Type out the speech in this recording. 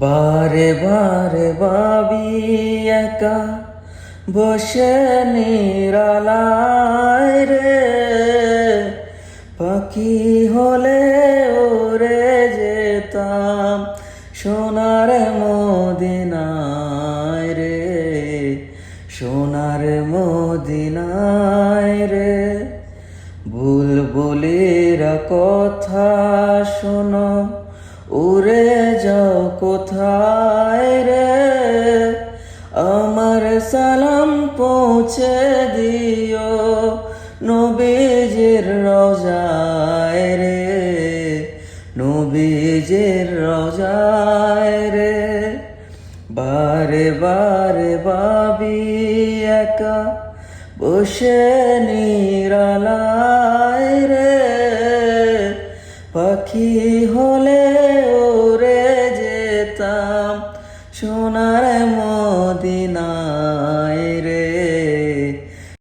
বারে বারে ভাবি একা বসে নিরালায় রে, পাখি হলে উড়ে যেতাম সোনার মদিনায় রে, সোনার মদিনায় রে। বুলবুলিরা কথা শোনো, উড়ে যাও কোথায় রে, আমার সালাম পৌঁছে দিও নবীজির রওজায় রে, নবীজির রওজায় রে। বারে বারে ভাবি একা বসে নিরালায় রে, পাখি হলে উড়ে যেতাম সোনার মদিনা।